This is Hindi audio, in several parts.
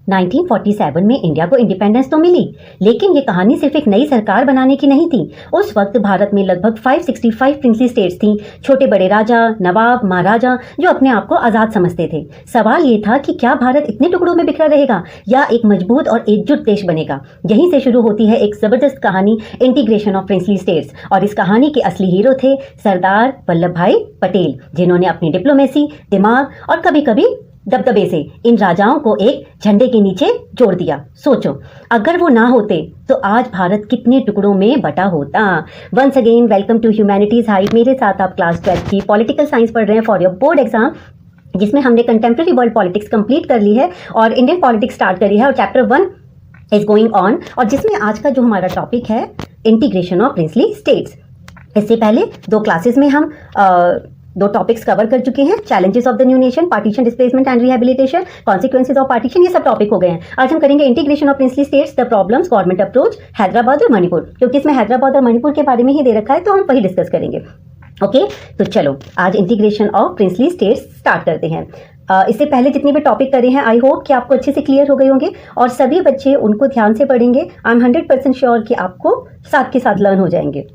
1947 में इंडिया को इंडिपेंडेंस तो मिली, लेकिन ये कहानी सिर्फ एक नई सरकार बनाने की नहीं थी। उस वक्त भारत में लगभग 565 प्रिंसली स्टेट्स थी, छोटे बड़े राजा, नवाब, महाराजा जो अपने आप को आज़ाद समझते थे। सवाल ये था कि क्या भारत इतने टुकड़ों में बिखरा रहेगा या एक मजबूत और एकजुट देश बनेगा। यहीं से शुरू होती है एक जबरदस्त कहानी, इंटीग्रेशन ऑफ प्रिंसली स्टेट्स। और इस कहानी के असली हीरो थे सरदार वल्लभ भाई पटेल, जिन्होंने अपनी डिप्लोमेसी, दिमाग और कभी कभी दबदबे से इन राजाओं को एक झंडे के नीचे जोड़ दिया। सोचो, अगर वो ना होते तो आज भारत कितने टुकड़ों में बटा होता। Once again welcome to humanities height. मेरे साथ आप क्लास 12 की पॉलिटिकल साइंस पढ़ रहे हैं फॉर योर बोर्ड एग्जाम, जिसमें हमने कंटेम्प्रेरी वर्ल्ड पॉलिटिक्स कंप्लीट कर ली है और इंडियन पॉलिटिक्स स्टार्ट करी है और चैप्टर 1 इज गोइंग ऑन। और जिसमें आज का जो हमारा टॉपिक है इंटीग्रेशन ऑफ प्रिंसली स्टेट्स। इससे पहले 2 क्लासेस में हम 2 टॉपिक्स कवर कर चुके हैं, challenges of the new nation, partition, displacement and rehabilitation, consequences of partition, ये सब टॉपिक हो गए हैं। आज हम करेंगे integration of princely states, the problems, government approach, Hyderabad और मणिपुर, क्योंकि इसमें हैदराबाद और मणिपुर के बारे में ही दे रखा है तो हम वही डिस्कस करेंगे। ओके, तो चलो आज integration of princely states start करते हैं। इससे पहले जितने भी टॉपिक करे हैं आई होप कि आपको अच्छे से क्लियर हो गए होंगे और सभी बच्चे उनको ध्यान से पढ़ेंगे। आई एम 100% श्योर कि आपको साथ के साथ लर्न हो जाएंगे।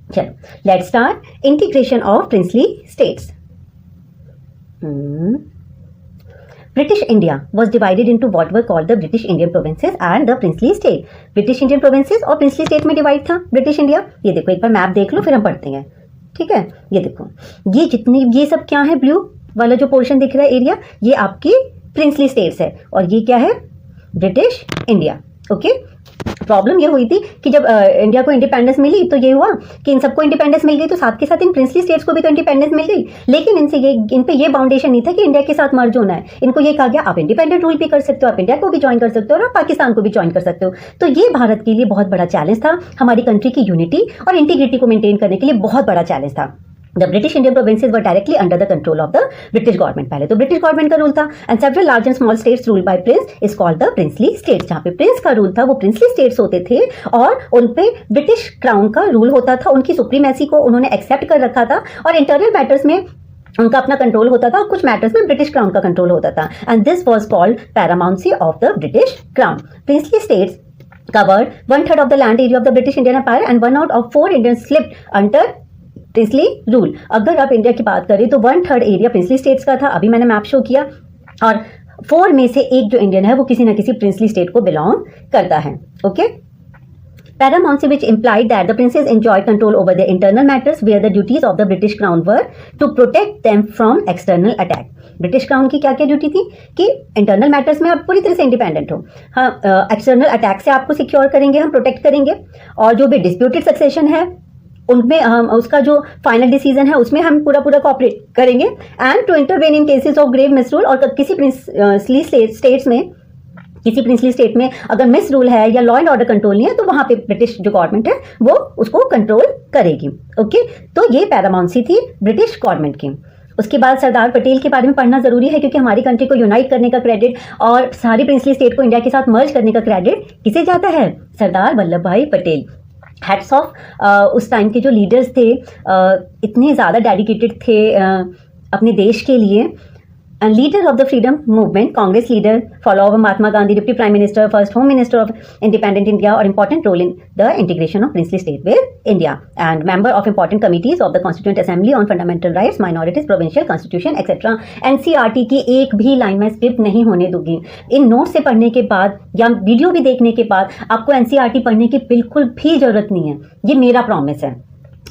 चलो let's start integration of princely states. British India was divided into what were called the British Indian provinces and the princely state. British Indian provinces और princely state में डिवाइड था British India। ये देखो, एक बार मैप देख लो फिर हम पढ़ते हैं, ठीक है। ये देखो, ये जितनी, ये सब क्या है, ब्लू वाला जो पोर्शन दिख रहा है एरिया, ये आपकी प्रिंसली स्टेट्स है और ये क्या है, ब्रिटिश इंडिया। ओके, प्रॉब्लम ये हुई थी कि जब इंडिया को इंडिपेंडेंस मिली तो ये हुआ कि इन सबको इंडिपेंडेंस मिल गई तो साथ के साथ इन प्रिंसली स्टेट्स को भी तो इंडिपेंडेंस मिल गई, लेकिन इन पे ये बाउंडेशन नहीं था कि इंडिया के साथ मर्ज होना है। इनको ये कहा गया आप इंडिपेंडेंट रूल भी कर सकते हो, आप इंडिया को भी ज्वाइन कर सकते हो और आप पाकिस्तान को भी ज्वाइन कर सकते हो। तो ये भारत के लिए बहुत बड़ा चैलेंज था, हमारी कंट्री की यूनिटी और इंटीग्रिटी को मेंटेन करने के लिए बहुत बड़ा चैलेंज था। The British Indian provinces were directly under the control of the British government। पहले तो ब्रिटिश गवर्नमेंट का रूल था and several large and small states ruled by prince is called the princely states। जहाँ पे प्रिंस का रूल था वो प्रिंसली स्टेट्स होते थे और उन पे ब्रिटिश क्राउन का रूल होता था। उनकी सुप्रीमेसी को उन्होंने एक्सेप्ट कर रखा था और इंटरनल मैटर्स में उनका अपना कंट्रोल होता था और कुछ मैटर्स में ब्रिटिश क्राउन का कंट्रोल होता था and this was called paramountcy of the British crown. Princely states covered 1/3 of the land area of the British Indian Empire and 1 out of 4 Indians slipped under princely rule. अगर आप इंडिया की बात करें तो 1/3 एरिया प्रिंसली स्टेट्स का था, अभी मैंने मैप शो किया, और 4 में से एक जो इंडियन है वो किसी ना किसी प्रिंसली स्टेट को बिलोंग करता है। Okay, Paramountcy, which implied that the princes enjoyed control over their internal matters, where the duties of the British Crown were to protect them from external attack। British crown की क्या क्या ड्यूटी थी कि इंटरनल मैटर्स में आप पूरी तरह से इंडिपेंडेंट हो, हाँ, एक्सटर्नल अटैक से आपको सिक्योर करेंगे, हम प्रोटेक्ट करेंगे, और जो भी डिस्प्यूटेड सक्सेशन है उनमें हम उसका जो फाइनल डिसीजन है उसमें हम पूरा कोऑपरेट करेंगे and to intervene in cases of grave misrule. और किसी प्रिंसली स्टेट्स में, किसी प्रिंसली स्टेट में अगर मिस रूल है या लॉ एंड ऑर्डर कंट्रोल नहीं है तो वहां पे ब्रिटिश जो गवर्नमेंट है वो उसको कंट्रोल करेगी। ओके, तो ये पैरामाउंसी थी ब्रिटिश गवर्नमेंट की। उसके बाद सरदार पटेल के बारे में पढ़ना जरूरी है क्योंकि हमारी कंट्री को यूनाइट करने का क्रेडिट और सारी प्रिंसली स्टेट को इंडिया के साथ मर्ज करने का क्रेडिट किसे जाता है, सरदार वल्लभ भाई पटेल। हैट्स ऑफ, उस टाइम के जो लीडर्स थे इतने ज़्यादा डेडिकेटेड थे अपने देश के लिए। Leader of the freedom movement, Congress leader, follower Mahatma Gandhi, deputy prime minister, first home minister of independent India और important role in the integration of princely state with India and member of important committees of the constituent assembly on fundamental rights, minorities, provincial constitution etcetera. NCERT की एक भी लाइन में स्किप नहीं होने दूंगी। इन नोट से पढ़ने के बाद या वीडियो भी देखने के बाद आपको एनसीईआरटी पढ़ने की बिल्कुल भी जरूरत नहीं है, ये मेरा प्रॉमिस है,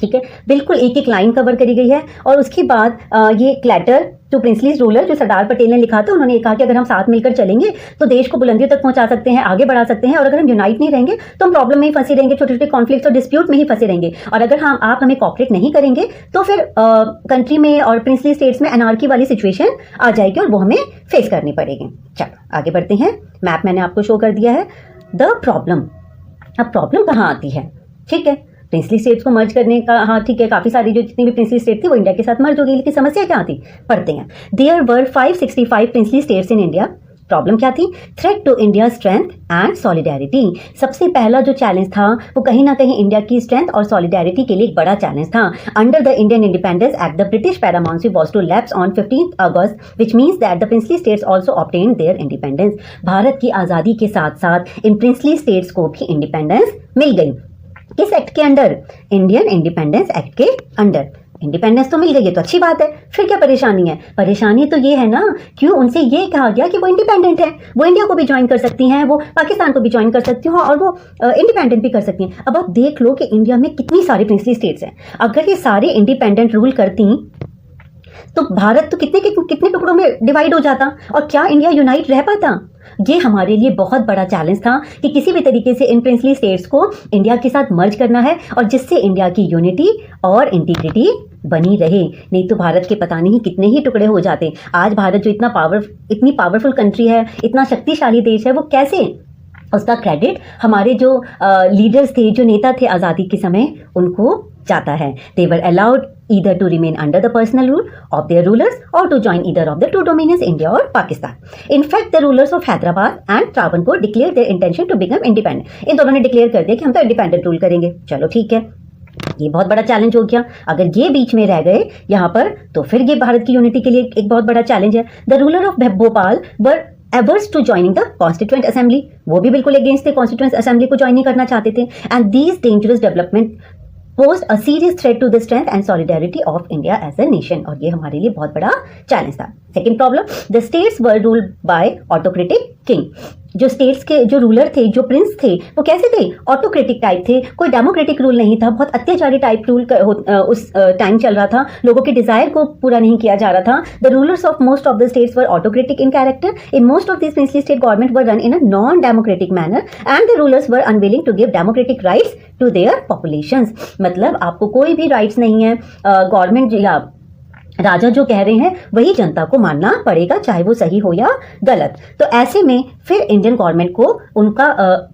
ठीक है। बिल्कुल एक एक लाइन कवर करी गई है। और उसके बाद ये एक लेटर टू प्रिंसली रूलर जो सरदार पटेल ने लिखा था, उन्होंने कहा कि अगर हम साथ मिलकर चलेंगे तो देश को बुलंदियों तक पहुंचा सकते हैं, आगे बढ़ा सकते हैं, और अगर हम यूनाइट नहीं रहेंगे तो हम प्रॉब्लम में ही फंसे रहेंगे, छोटे छोटे कॉन्फ्लिक्ट और डिस्प्यूट में ही फंसे रहेंगे, और अगर आप हमें कॉपरेट नहीं करेंगे तो फिर कंट्री में और प्रिंसली स्टेट्स में अनार्की वाली सिचुएशन आ जाएगी और वो हमें फेस करनी पड़ेगी। चलो आगे बढ़ते हैं। मैप मैंने आपको शो कर दिया है। द प्रॉब्लम, अब प्रॉब्लम कहाँ आती है, ठीक है। प्रिंसली स्टेट्स को मर्ज करने का, हाँ ठीक है, काफी सारी जो जितनी भी प्रिंसली स्टेट थी वो इंडिया के साथ मर्ज हो गई, लेकिन समस्या क्या थी, पढ़ते हैं। There were 565 princely states in India problem क्या थी? Threat to India strength and solidarity. सबसे पहला जो चैलेंज था वो कहीं ना कहीं इंडिया की स्ट्रेंथ और सॉलिडेरिटी के लिए एक बड़ा चैलेंज था। Under the Indian Independence Act the British paramountcy was to lapse on 15 August which means that the princely states also obtained their independence. Bharat की आजादी के साथ साथ इन प्रिंसली स्टेट्स को भी इंडिपेंडेंस मिल गई। किस एक्ट के अंडर? इंडियन इंडिपेंडेंस एक्ट के अंडर। इंडिपेंडेंस तो मिल गई है तो अच्छी बात है, फिर क्या परेशानी है? परेशानी तो ये है ना, क्यों उनसे ये कहा गया कि वो इंडिपेंडेंट है, वो इंडिया को भी ज्वाइन कर सकती हैं, वो पाकिस्तान को भी ज्वाइन कर सकती हैं और वो इंडिपेंडेंट भी कर सकती हैं। अब आप देख लो कि इंडिया में कितनी सारी प्रिंसली स्टेट्स हैं। अगर ये सारे इंडिपेंडेंट रूल करती तो भारत तो कितने टुकड़ों में डिवाइड हो जाता और क्या इंडिया यूनाइट रह पाता? ये हमारे लिए बहुत बड़ा चैलेंज था कि किसी भी तरीके से इन प्रिंसली स्टेट्स को इंडिया के साथ मर्ज करना है और जिससे इंडिया की यूनिटी और इंटीग्रिटी बनी रहे। नहीं तो भारत के पता नहीं कितने ही टुकड़े हो जाते। आज भारत जो इतनी पावरफुल कंट्री है, इतना शक्तिशाली देश है, वो कैसे? उसका क्रेडिट हमारे जो लीडर्स थे, जो नेता थे आज़ादी के समय, उनको जाता है। They were allowed either to remain under the personal rule of their rulers or to join either of the two dominions, India or Pakistan. In fact, the rulers of Hyderabad and Travancore declared their intention to become independent. इन दोनों ने डिक्लेयर कर दिया कि हम तो इंडिपेंडेंट रूल करेंगे। चलो ठीक है, ये बहुत बड़ा चैलेंज हो गया। अगर ये बीच में रह गए यहाँ पर तो फिर ये भारत की यूनिटी के लिए एक बहुत बड़ा चैलेंज है। The ruler of Bhopal were averse to joining the constituent assembly. वो भी बिल्कुल अगेंस्ट थे, कॉन्स्टिट्यूएंट असेंबली को ज्वाइन नहीं करना चाहते थे। And these dangerous development posed a serious threat to the strength and solidarity of India as a nation। और ये हमारे लिए बहुत बड़ा चैलेंज था। Second problem, the states were ruled by autocratic king. जो स्टेट्स के जो रूलर थे, जो प्रिंस थे, वो कैसे थे? ऑटोक्रेटिक टाइप थे। कोई डेमोक्रेटिक रूल नहीं था, बहुत अत्याचारी टाइप रूल उस टाइम चल रहा था। लोगों के डिजायर को पूरा नहीं किया जा रहा था। The rulers of most of the states were autocratic in character. In most of this princely state government were run in a non democratic manner and the rulers were unwilling to give democratic rights to their populations. मतलब आपको कोई भी राइट्स नहीं है, गवर्नमेंट या राजा जो कह रहे हैं वही जनता को मानना पड़ेगा, चाहे वो सही हो या गलत। तो ऐसे में फिर इंडियन गवर्नमेंट को उनका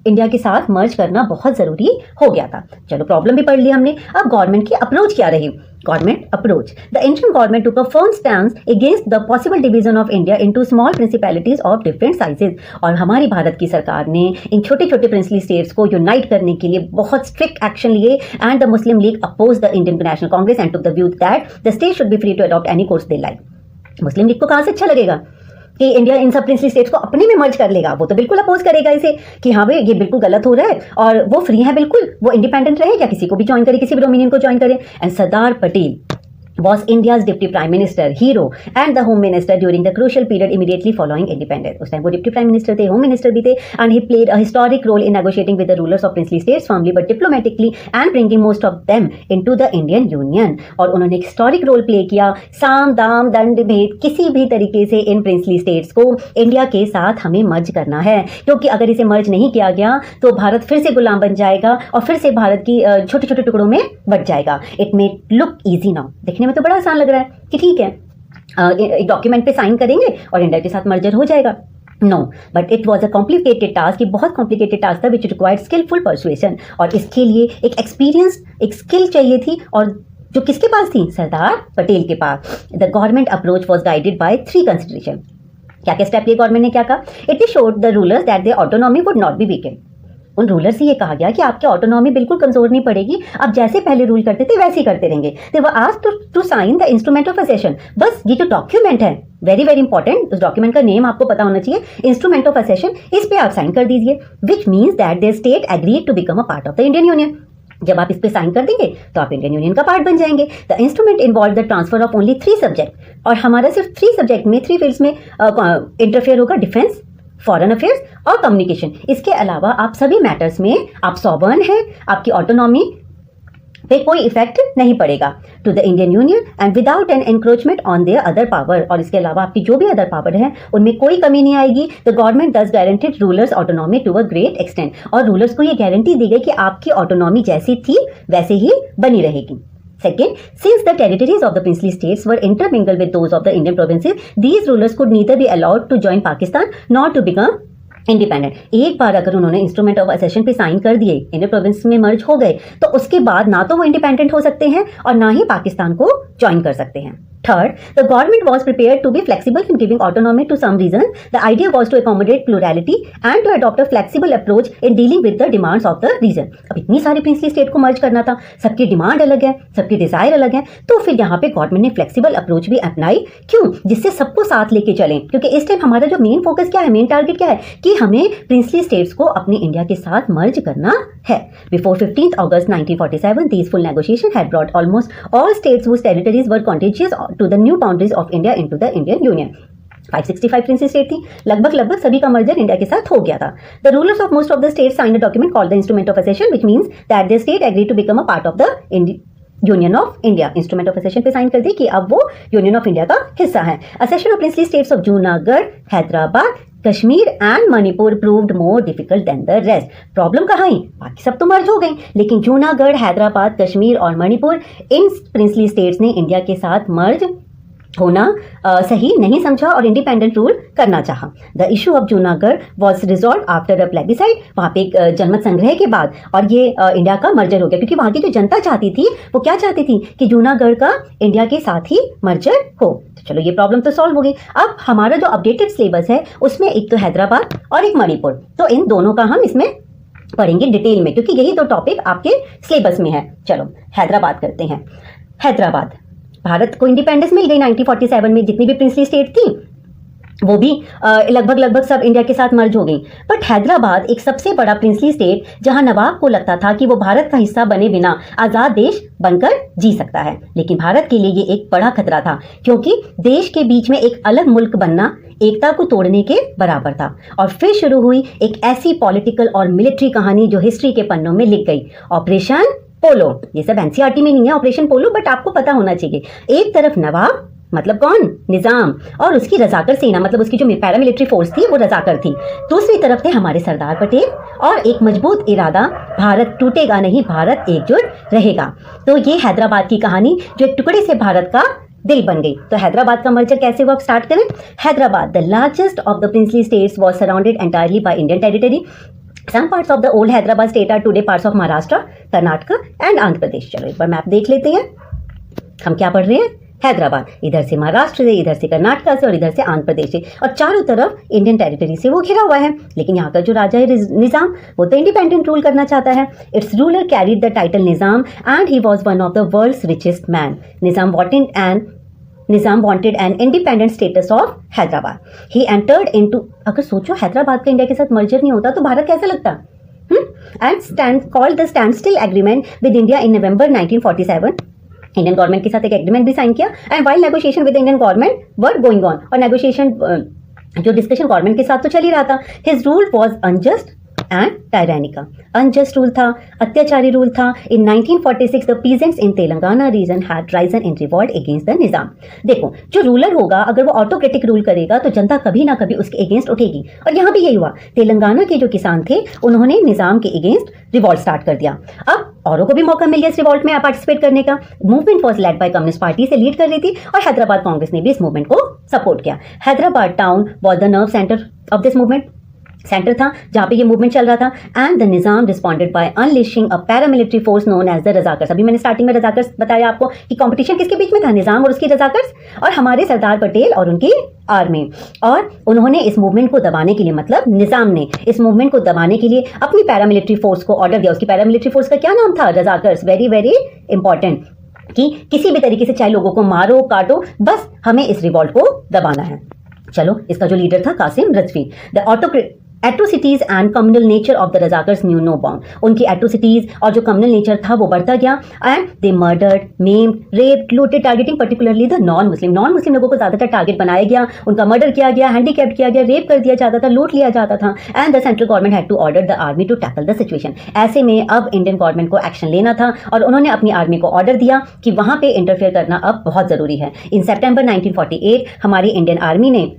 इंडिया के साथ मर्ज करना बहुत जरूरी हो गया था। चलो प्रॉब्लम भी पढ़ लिया हमने। अब गवर्नमेंट की अप्रोच क्या रही? Government approach, the Indian government took a firm stand against the possible division of India into small principalities of different sizes. और हमारी भारत की सरकार ने इन छोटे छोटे प्रिंसली स्टेट्स को यूनाइट करने के लिए बहुत स्ट्रिक्ट एक्शन लिए। And the Muslim League oppose the Indian National Congress and took the view that the state should be free to adopt any course they like. Muslim League को कहां से अच्छा लगेगा कि इंडिया इन सब प्रिंसली स्टेट्स को अपने में मर्ज कर लेगा? वो तो बिल्कुल अपोज करेगा इसे कि हाँ भाई ये बिल्कुल गलत हो रहा है और वो फ्री है, बिल्कुल वो इंडिपेंडेंट रहे, या किसी को भी ज्वाइन करे, किसी भी डोमिनियन को ज्वाइन करे। And Sardar Patel was India's deputy prime minister, hero and the home minister during the crucial period immediately following independence. उस टाइम वो डिप्टी प्राइम मिनिस्टर थे, होम मिनिस्टर भी थे, and he played a historic role in negotiating with the rulers of princely states firmly but diplomatically and bringing most of them into the Indian Union। और उन्होंने एक हिस्टोरिक रोल प्ले किया। साम दाम दंड भेद किसी भी तरीके से इन प्रिंसली स्टेट्स को इंडिया के साथ हमें मर्ज करना है, क्योंकि अगर इसे मर्ज नहीं किया गया तो भारत फिर से गुलाम बन जाएगा और फिर से भारत की छोटे छोटे टुकड़ों में बट जाएगा। It may look easy now, देखने में तो बड़ा आसान लग रहा है कि ठीक है एक डॉक्यूमेंट पे साइन करेंगे और इंडिया के साथ मर्जर हो जाएगा। No, but it was a complicated task. ये बहुत कॉम्प्लिकेटेड टास्क था विच रिक्वायर्ड स्किलफुल परसुएशन। और इसके लिए एक एक्सपीरियंस, एक स्किल चाहिए थी, और जो किसके पास थी? सरदार पटेल के पास। The government approach was guided by 3 consideration. क्या क्या स्टेप लिए गवर्नमेंट ने क्या कहा? It is showed the rulers that their autonomy would not be weakened. उन रूलर से ये कहा गया कि आपकी ऑटोनॉमी बिल्कुल कमजोर नहीं पड़ेगी, आप जैसे पहले रूल करते थे वैसे ही करते रहेंगे। They were asked to sign the instrument of accession. बस ये जो डॉक्यूमेंट है, वेरी वेरी इंपॉर्टेंट, उस डॉक्यूमेंट का नेम आपको पता होना चाहिए, इंस्ट्रूमेंट ऑफ असेशन। इस पे आप साइन कर दीजिए, which means that their state agreed to become a part of the Indian union. जब आप इस पे साइन कर देंगे तो आप इंडियन यूनियन का पार्ट बन जाएंगे। The instrument involve the transfer of only 3 subject, और हमारा सिर्फ 3 सब्जेक्ट में 3 फील्ड्स में इंटरफेयर होगा, डिफेंस, फॉरेन अफेयर्स और कम्युनिकेशन। इसके अलावा आप सभी मैटर्स में आप सॉवर्न हैं, आपकी ऑटोनॉमी पे कोई इफेक्ट नहीं पड़ेगा to the Indian union and without an encroachment on their other power. और इसके अलावा आपकी जो भी अदर पावर है उनमें कोई कमी नहीं आएगी। The government thus guaranteed rulers autonomy to a great extent. और रूलर्स को ये गारंटी दी गई कि आपकी ऑटोनॉमी जैसी थी वैसे ही बनी रहेगी। Second, since the territories of the princely states were intermingled with those of the Indian provinces, these rulers could neither be allowed to join Pakistan nor to become independent. एक बार अगर उन्होंने इंस्ट्रूमेंट ऑफ असेशन पे साइन कर दिए, इंडियन प्रोविंस में मर्ज हो गए, तो उसके बाद ना तो वो इंडिपेंडेंट हो सकते हैं और ना ही पाकिस्तान को ज्वाइन कर सकते हैं। Third, the government was prepared to be flexible in giving autonomy to some regions. The idea was to accommodate plurality and to adopt a flexible approach in dealing with the demands of the region. अब इतनी सारी प्रिंसली स्टेट को मर्ज करना था, सबकी डिमांड अलग है, सबकी डिजायर अलग है, तो फिर यहाँ पे गवर्नमेंट ने फ्लेक्सिबल अप्रोच भी अपनाई। क्यों? जिससे सबको साथ लेके चलें, क्योंकि इस टाइम हमारा जो मेन फोकस क्या है, मेन टारगेट क्या है कि हमें प्रिंसली स्टेट्स को अपनी इंडिया के साथ मर्ज करना है। Before 15th August 1947, these full negotiations had brought almost all states whose territories were contiguous to the new boundaries of India into the Indian Union. 565 princely state थी, लगभग सभी का मर्जर इंडिया के साथ हो गया था। The rulers of most of the states signed a document called the instrument of accession, which means that the state agreed to become a part of the union of India. Instrument of accession पे साइन कर दी कि अब वो यूनियन ऑफ इंडिया का हिस्सा है। Accession of princely states of Junagadh, Hyderabad, Kashmir and Manipur proved more difficult than the rest. Problem कहाँ आई? बाकी सब तो मर्ज हो गई, लेकिन जूनागढ़, हैदराबाद, कश्मीर और मणिपुर, इन प्रिंसली स्टेट्स ने इंडिया के साथ मर्ज होना सही नहीं समझा और इंडिपेंडेंट रूल करना चाहा। The issue of Junagadh was resolve after a plebiscite, वहाँ पे एक जनमत संग्रह के बाद, और ये इंडिया का मर्जर हो गया, क्योंकि वहाँ की जो जनता चाहती थी वो क्या चाहती थी कि जूनागढ़ का इंडिया के साथ ही मर्जर हो। तो चलो ये प्रॉब्लम तो सॉल्व हो गई। अब हमारा जो अपडेटेड सिलेबस है उसमें एक तो हैदराबाद और एक मणिपुर, तो इन दोनों का हम इसमें पढ़ेंगे डिटेल में, क्योंकि यही दो टॉपिक आपके सिलेबस में है। चलो हैदराबाद करते हैं। हैदराबाद, भारत को इंडिपेंडेंस मिल गई 1947 में, जितनी भी प्रिंसली स्टेट थी वो भी लगभग सब इंडिया के साथ मर्ज हो गई। बट हैदराबाद एक सबसे बड़ा प्रिंसली स्टेट, जहां नवाब को लगता था कि वो भारत का हिस्सा बने बिना आजाद देश बनकर जी सकता है, लेकिन भारत के लिए ये एक बड़ा खतरा था, क्योंकि देश के बीच में एक अलग मुल्क बनना एकता को तोड़ने के बराबर था। और फिर शुरू हुई एक ऐसी पॉलिटिकल और मिलिट्री कहानी जो हिस्ट्री के पन्नों में लिख गई, ऑपरेशन पोलो। ये सब एनसीईआरटी में नहीं है ऑपरेशन पोलो, बट आपको पता होना चाहिए। एक तरफ नवाब मतलब कौन? निजाम, और उसकी रजाकर सेना मतलब उसकी जो पैरामिलिट्री फोर्स थी वो रजाकर थी। दूसरी तरफ थे हमारे सरदार पटेल और एक मजबूत इरादा, भारत टूटेगा नहीं, भारत एकजुट रहेगा। तो ये हैदराबाद की कहानी जो एक टुकड़े से भारत का दिल बन गई। तो हैदराबाद का मर्जर कैसे हुआ, स्टार्ट करें। Hyderabad, the largest of the princely states, was surrounded entirely by Indian territory. Some parts of the old Hyderabad state are today parts of Maharashtra, Karnataka and Andhra Pradesh। चलो एक बार मैप देख लेते हैं। हम क्या पढ़ रहे हैं? हैदराबाद, इधर से महाराष्ट्र से, इधर से कर्नाटका से और इधर से आंध्र प्रदेश से, और चारों तरफ इंडियन टेरिटरी से वो घिरा हुआ है। लेकिन यहाँ का जो राजा है निजाम, वो तो इंडिपेंडेंट रूल करना चाहता है। Its ruler carried the title Nizam and he was one of the world's richest man. Nizam wanted an independent status of Hyderabad. He entered into, अगर सोचो हैदराबाद का इंडिया के साथ मर्जर नहीं होता तो भारत कैसा लगता? And called the standstill agreement with India in November 1947. Indian government के साथ एक एग्रीमेंट भी साइन किया, and while negotiation with Indian government were going on, और नेगोशिएशन जो डिस्कशन गवर्नमेंट के साथ तो चल ही रहा था। His rule was unjust and tyrannical, unjust rule था, अत्याचारी रूल था। In 1946 the peasants in Telangana region had risen in revolt against the Nizam. देखो, जो रूलर होगा अगर वो ऑटोक्रेटिक रूल करेगा तो जनता कभी ना कभी उसके अगेंस्ट उठेगी, और यहाँ भी यही हुआ। तेलंगाना के जो किसान थे उन्होंने निजाम के अगेंस्ट रिवॉल्ट स्टार्ट कर दिया। अब औरों को भी मौका मिल गया इस रिवॉल्ट में पार्टिसिपेट करने का। Movement was led by communist party से लीड कर रही थी, और हैदराबाद कांग्रेस ने भी इस मूवमेंट को सपोर्ट किया। Hyderabad town was the nerve centre of this movement, centre था जहां पे ये मूवमेंट चल रहा था। And the Nizam responded by unleashing a paramilitary force known as the Razakars. अभी मैंने स्टार्टिंग में रजाकर्स बताया आपको कि कंपटीशन किसके बीच में था, निजाम और उसकी रजाकर्स, और हमारे सरदार पटेल और उनकी आर्मी। और उन्होंने इस मूवमेंट को दबाने के लिए, मतलब निजाम ने इस मूवमेंट को दबाने के लिए अपनी पैरामिलिट्री फोर्स को ऑर्डर दिया। उसकी पैरामिलिट्री फोर्स का क्या नाम था? रजाकर्स। वेरी वेरी इंपॉर्टेंट, कि किसी भी तरीके से चाहे लोगों को मारो काटो, बस हमें इस रिवॉल्ट को दबाना है। चलो, इसका जो लीडर था Qasim Razvi. The atrocities and communal nature of the Razakars knew no bound. उनकी एट्रोसिटीज और जो कम्युनल नेचर था वो बढ़ता गया, and they murdered, maimed, raped, looted, targeting particularly the non Muslim लोगों को ज्यादातर टारगेट बनाया गया, उनका मर्डर किया गया, हैंडीकैप्ड किया गया, रेप कर दिया जाता था, लूट लिया जाता था। And the central government had to order the army to tackle the situation. ऐसे में अब इंडियन गवर्नमेंट को एक्शन लेना था, और उन्होंने अपनी आर्मी को ऑर्डर दिया कि वहां पे इंटरफेयर करना अब बहुत जरूरी है। इन सितंबर 1948 हमारी इंडियन आर्मी ने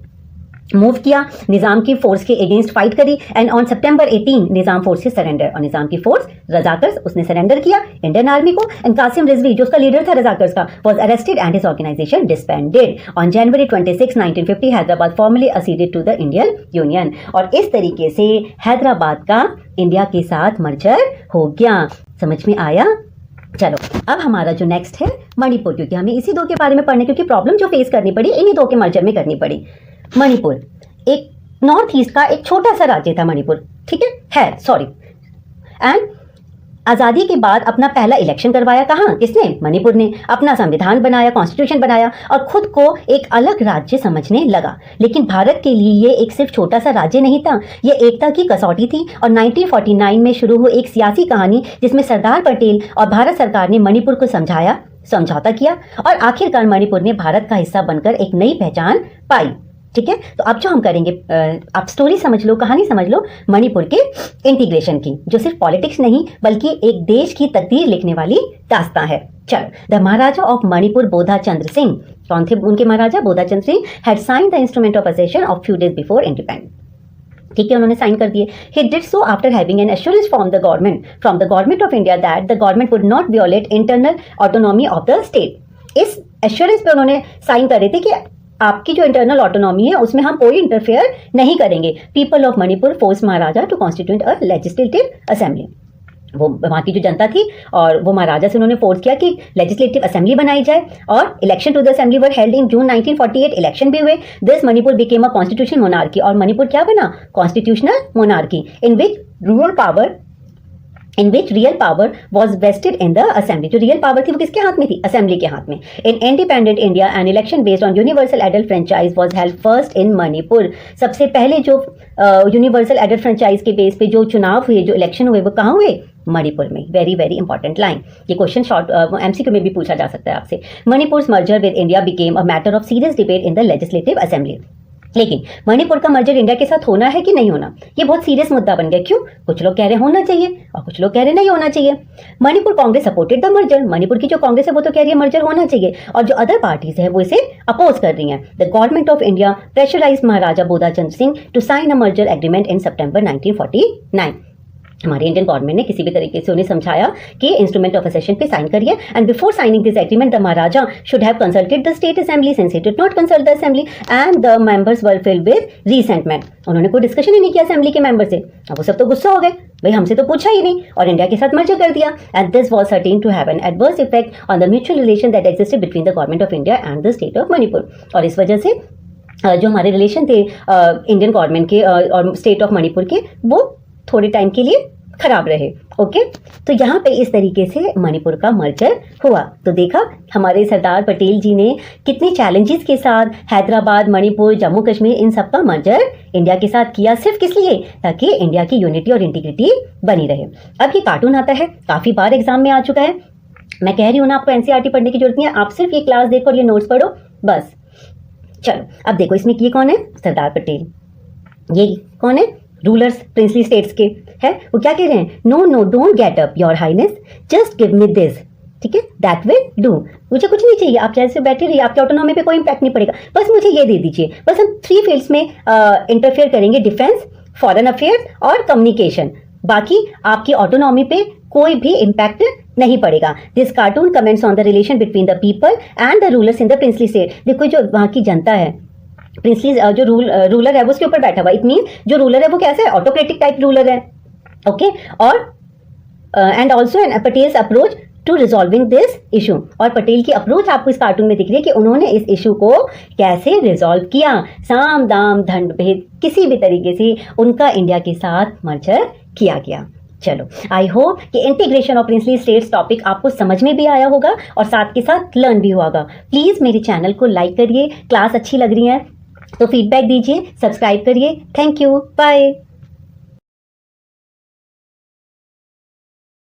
मूव किया, निजाम की फोर्स के अगेंस्ट फाइट करी, and on September 18 Nizam force से सरेंडर, और निजाम की फोर्स रजाकर्स उसने सरेंडर किया इंडियन आर्मी को। एंड कासिम रिजवी जो उसका लीडर था रजाकर्स का was arrested and his organisation disbanded. On January 26, 1950 Hyderabad formally acceded to the Indian union. और इस तरीके से हैदराबाद का इंडिया के साथ मर्जर हो गया। समझ में आया? चलो अब हमारा जो नेक्स्ट है मणिपुर, क्योंकि हमें इसी दो के बारे में पढ़ने, क्योंकि प्रॉब्लम जो फेस करनी पड़ी इन्हीं दो के मर्जर में करनी पड़ी। मणिपुर एक नॉर्थ ईस्ट का एक छोटा सा राज्य था मणिपुर, ठीक है सॉरी। एंड आज़ादी के बाद अपना पहला इलेक्शन करवाया, कहाँ, किसने, मणिपुर ने। अपना संविधान बनाया, कॉन्स्टिट्यूशन बनाया और खुद को एक अलग राज्य समझने लगा। लेकिन भारत के लिए ये एक सिर्फ छोटा सा राज्य नहीं था, ये एकता की कसौटी थी। और 1949 में शुरू हुई एक सियासी कहानी जिसमें सरदार पटेल और भारत सरकार ने मणिपुर को समझौता किया और आखिरकार मणिपुर ने भारत का हिस्सा बनकर एक नई पहचान पाई। ठीक है, तो अब जो हम करेंगे, आप स्टोरी समझ लो, कहानी समझ लो मणिपुर के इंटीग्रेशन की, जो सिर्फ पॉलिटिक्स नहीं बल्कि एक देश की तकदीर लिखने वाली दास्तां है। चलो, द महाराजा ऑफ मणिपुर बोधा चंद्र सिंह, कौन थे उनके महाराजा? Bodha Chandra Singh had signed the instrument of accession of few days before independence. ठीक है, उन्होंने साइन कर दिए। He did so after having an assurance from the government of India that the government would not violate internal autonomy of the state. इस एश्योरेंस पे उन्होंने साइन कर रहे थे कि आपकी जो इंटरनल ऑटोनॉमी है उसमें हम कोई इंटरफेयर नहीं करेंगे। People of Manipur force Maharaja to constitute a legislative assembly. वो वहाँ की जो जनता थी और वो महाराजा से उन्होंने फोर्स किया कि लेजिस्लेटिव असेंबली बनाई जाए और election to the assembly were held in June 1948। Election भी हुए। This Manipur became a constitution monarchy. और मणिपुर क्या बना? Constitutional monarchy in which real power was vested in the assembly. जो रियल पावर थी वो किसके हाथ में थी? असेंबली के हाथ में। In independent India an election based on universal adult franchise was held first in Manipur. सबसे पहले जो यूनिवर्सल एडल्ट फ्रेंचाइज के बेस पे जो चुनाव हुए, जो इलेक्शन हुए, वो कहाँ हुए? मणिपुर में। वेरी वेरी इंपॉर्टेंट लाइन, ये क्वेश्चन शॉर्ट एमसीक्यू में भी पूछा जा सकता है आपसे। Manipur merger with India became a matter of serious debate in the legislative assembly. लेकिन मणिपुर का मर्जर इंडिया के साथ होना है कि नहीं होना, ये बहुत सीरियस मुद्दा बन गया। क्यों? कुछ लोग कह रहे होना चाहिए और कुछ लोग कह रहे नहीं होना चाहिए। Manipur Congress supported the merger. Manipur की जो कांग्रेस है वो तो कह रही है मर्जर होना चाहिए और जो अदर पार्टीज है वो इसे अपोज कर रही हैं। The government of India pressurised Maharaja Bodha Chandra Singh to sign a merger agreement in September 1949। हमारी इंडियन गवर्नमेंट ने किसी भी तरीके से उन्हें समझाया कि इंस्ट्रूमेंट ऑफ असेशन पे साइन करिए। And before signing this agreement the Maharaja should have consulted the state assembly since he did not consult the assembly and the members were filled with resentment. उन्होंने कोई डिस्कशन ही नहीं किया असेंबली के मेंबर से। अब वो सब तो गुस्सा हो गए, भाई हमसे तो पूछा ही नहीं और इंडिया के साथ मर्जर कर दिया। And this was certain to have an adverse effect on the mutual relation that existed between the government of India and the state of Manipur. और इस वजह से जो हमारे रिलेशन थे इंडियन गवर्नमेंट के और स्टेट ऑफ मणिपुर के, वो थोड़े टाइम के लिए खराब रहे। ओके, तो यहाँ पे इस तरीके से मणिपुर का मर्जर हुआ। तो देखा हमारे सरदार पटेल जी ने कितने चैलेंजेस के साथ हैदराबाद, मणिपुर, जम्मू कश्मीर, इन सब का मर्जर इंडिया के साथ किया। सिर्फ किस लिए? ताकि इंडिया की यूनिटी और इंटीग्रिटी बनी रहे। अब ये कार्टून आता है, काफी बार एग्जाम में आ चुका है। मैं कह रही हूँ ना, आपको एनसीईआरटी पढ़ने की जरूरत नहीं है, आप सिर्फ ये क्लास देखो और ये नोट्स पढ़ो बस। चलो अब देखो, इसमें ये कौन है? सरदार पटेल। ये कौन है? रूलर्स प्रिंसली स्टेट्स के है। वो क्या कह रहे हैं? No no don't get up your highness, just give me this. ठीक है, दैट विल डू। मुझे कुछ नहीं चाहिए, आप जैसे बैठे रहिए, आपके ऑटोनॉमी पे कोई इंपैक्ट नहीं पड़ेगा, बस मुझे ये दे दीजिए। बस हम 3 फील्ड्स में इंटरफेयर करेंगे, डिफेंस, फॉरेन अफेयर्स और कम्युनिकेशन। बाकी आपकी ऑटोनॉमी पे कोई भी इंपैक्ट नहीं पड़ेगा। This cartoon comments on the relation between the people and the rulers in the princely state. देखो जो वहाँ की जनता है, प्रिंसली जो रूलर है वो उसके ऊपर बैठा हुआ। इट मीन जो रूलर है वो कैसा है? ऑटोक्रेटिक टाइप रूलर है। ओके, और and also an Patel's approach to resolving this issue. और पटेल की अप्रोच आपको इस कार्टून में दिख रही है कि उन्होंने इस इशू को कैसे रिजॉल्व किया। साम दाम दंड भेद किसी भी तरीके से उनका इंडिया के साथ मर्जर किया गया। चलो, आई होप कि integration of princely states topic आपको समझ में भी आया होगा और साथ के साथ लर्न भी हुआ होगा। प्लीज मेरे चैनल को लाइक करिए, क्लास अच्छी लग रही है तो फीडबैक दीजिए, सब्सक्राइब करिए। Thank you, bye.